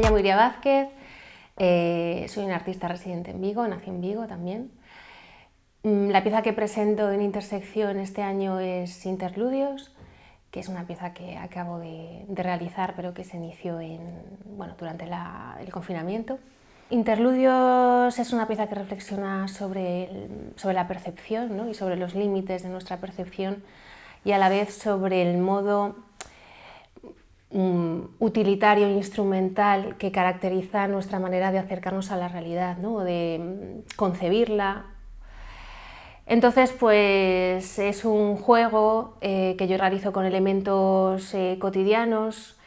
llamo Iria Vázquez, soy una artista residente en Vigo, nací en Vigo también. La pieza que presento en Intersección este año es Interludios, que es una pieza que acabo de realizar, pero que se inició durante el confinamiento. Interludios es una pieza que reflexiona sobre la percepción, ¿no? Y sobre los límites de nuestra percepción, y a la vez sobre el modo utilitario e instrumental que caracteriza nuestra manera de acercarnos a la realidad, ¿no? De concebirla. Entonces, pues es un juego que yo realizo con elementos cotidianos.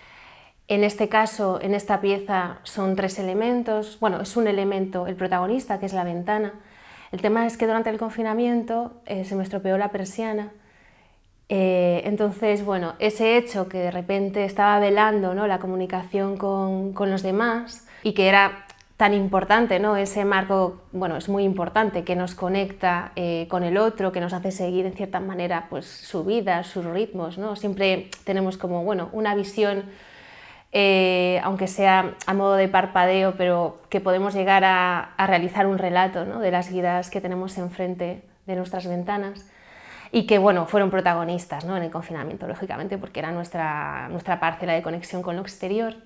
En este caso, en esta pieza, son 3 elementos. Bueno, es un elemento, el protagonista, que es la ventana. El tema es que durante el confinamiento se me estropeó la persiana. Entonces, bueno, ese hecho que de repente estaba velando, ¿no?, la comunicación con los demás, y que era tan importante, ¿no?, ese marco, bueno, es muy importante, que nos conecta con el otro, que nos hace seguir en cierta manera pues su vida, sus ritmos, ¿no? Siempre tenemos como, bueno, una visión, aunque sea a modo de parpadeo, pero que podemos llegar a realizar un relato, ¿no?, de las vidas que tenemos enfrente de nuestras ventanas. Y que, bueno, fueron protagonistas, ¿no?, en el confinamiento, lógicamente, porque era nuestra parcela de conexión con lo exterior.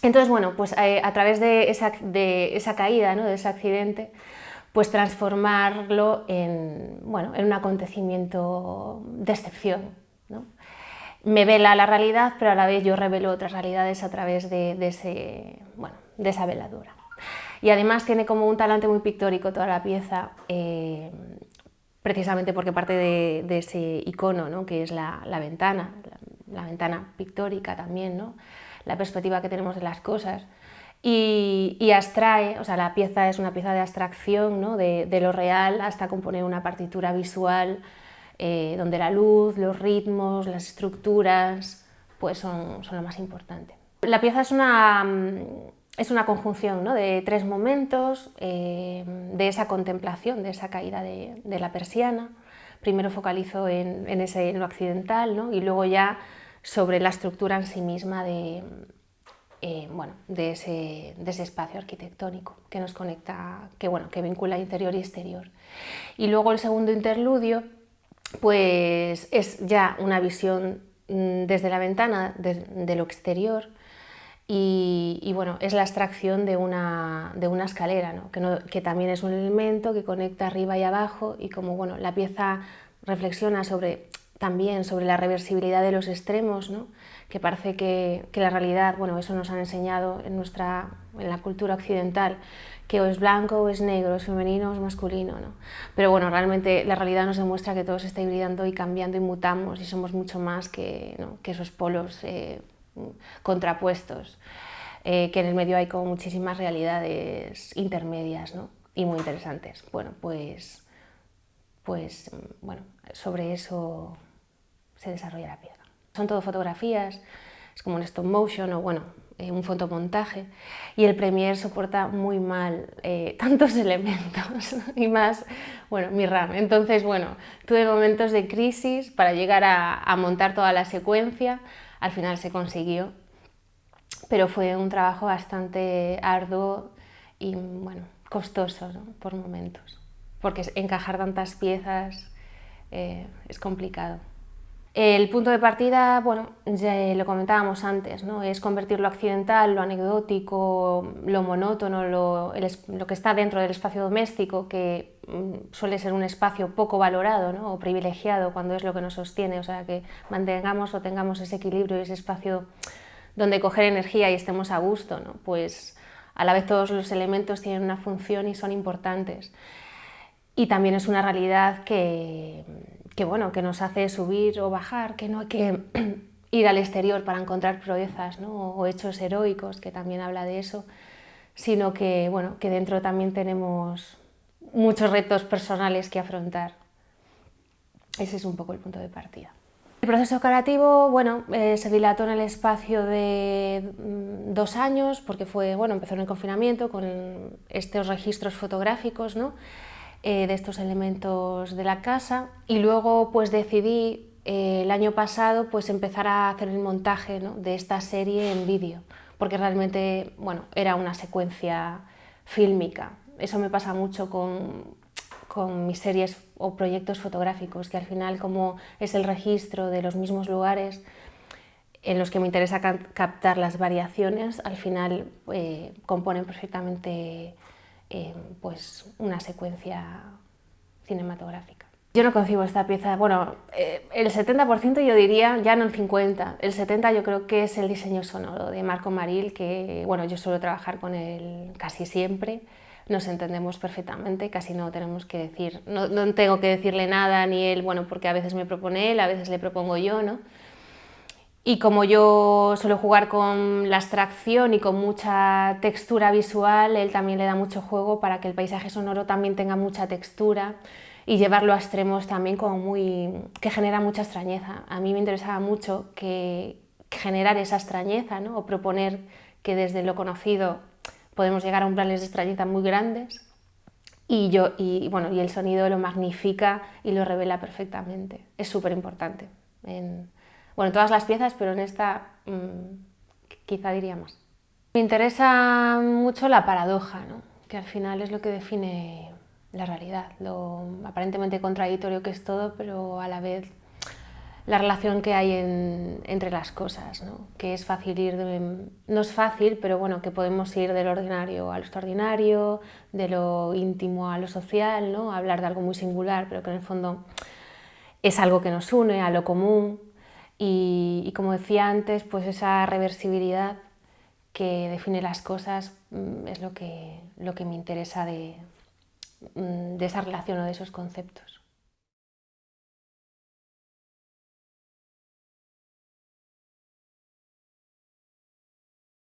Entonces, bueno, pues a través de esa caída, ¿no?, de ese accidente, pues transformarlo en un acontecimiento de excepción, ¿no? Me vela la realidad, pero a la vez yo revelo otras realidades a través de esa veladura. Y además tiene como un talante muy pictórico toda la pieza, precisamente porque parte de ese icono, ¿no?, que es la ventana pictórica también, ¿no?, la perspectiva que tenemos de las cosas, y abstrae, o sea, la pieza es una pieza de abstracción, ¿no?, de lo real hasta componer una partitura visual donde la luz, los ritmos, las estructuras pues son lo más importante. La pieza es una conjunción, ¿no?, de 3 momentos, de esa contemplación, de esa caída de la persiana. Primero focalizo en lo accidental, ¿no?, y luego ya sobre la estructura en sí misma de ese espacio arquitectónico que nos conecta, que vincula interior y exterior. Y luego el segundo interludio pues es ya una visión desde la ventana, de lo exterior, y bueno, es la abstracción de una escalera, ¿no?, que también es un elemento que conecta arriba y abajo, y como, bueno, la pieza reflexiona también sobre la reversibilidad de los extremos, ¿no?, que parece que la realidad, bueno, eso nos han enseñado en la cultura occidental, que o es blanco o es negro, es femenino o es masculino, ¿no? Pero bueno, realmente la realidad nos demuestra que todo se está hibridando y cambiando y mutamos, y somos mucho más que esos polos contrapuestos, que en el medio hay como muchísimas realidades intermedias, ¿no?, y muy interesantes. Bueno, pues sobre eso se desarrolla la pieza. Son todo fotografías, es como un stop motion o un fotomontaje, y el Premiere soporta muy mal tantos elementos y más, mi RAM. Entonces, tuve momentos de crisis para llegar a montar toda la secuencia. Al final se consiguió, pero fue un trabajo bastante arduo y costoso, ¿no?, por momentos, porque encajar tantas piezas es complicado. El punto de partida, ya lo comentábamos antes, ¿no?, es convertir lo accidental, lo anecdótico, lo monótono, lo que está dentro del espacio doméstico, que suele ser un espacio poco valorado, ¿no?, o privilegiado cuando es lo que nos sostiene, o sea, que mantengamos o tengamos ese equilibrio y ese espacio donde coger energía y estemos a gusto, ¿no?, pues a la vez todos los elementos tienen una función y son importantes. Y también es una realidad que nos hace subir o bajar, que no hay que ir al exterior para encontrar proezas, ¿no?, o hechos heroicos, que también habla de eso, sino que dentro también tenemos muchos retos personales que afrontar. Ese es un poco el punto de partida. El proceso creativo, se dilató en el espacio de 2 años, porque empezó en el confinamiento con estos registros fotográficos, ¿no?, de estos elementos de la casa, y luego pues decidí el año pasado pues empezar a hacer el montaje, ¿no?, de esta serie en vídeo, porque realmente, bueno, era una secuencia fílmica. Eso me pasa mucho con mis series o proyectos fotográficos, que al final, como es el registro de los mismos lugares en los que me interesa captar las variaciones, al final componen perfectamente pues una secuencia cinematográfica. Yo no concibo esta pieza, bueno, el 70% yo diría, ya no el 50%, el 70% yo creo que es el diseño sonoro de Marco Maril, que bueno, yo suelo trabajar con él casi siempre, nos entendemos perfectamente, casi no tenemos que decir, no tengo que decirle nada ni él, bueno, porque a veces me propone él, a veces le propongo yo, ¿no? Y como yo suelo jugar con la abstracción y con mucha textura visual, él también le da mucho juego para que el paisaje sonoro también tenga mucha textura y llevarlo a extremos también como que genera mucha extrañeza. A mí me interesaba mucho que generar esa extrañeza, ¿no? O proponer que desde lo conocido podemos llegar a umbrales de extrañeza muy grandes y el sonido lo magnifica y lo revela perfectamente. Es súper importante en todas las piezas, pero en esta quizá diría más. Me interesa mucho la paradoja, ¿no? Que al final es lo que define la realidad, lo aparentemente contradictorio que es todo, pero a la vez la relación que hay entre las cosas, ¿no? Que es fácil no es fácil, pero bueno, que podemos ir del ordinario a lo extraordinario, de lo íntimo a lo social, ¿no? Hablar de algo muy singular, pero que en el fondo es algo que nos une a lo común y como decía antes, pues esa reversibilidad que define las cosas es lo que me interesa de esa relación o de esos conceptos.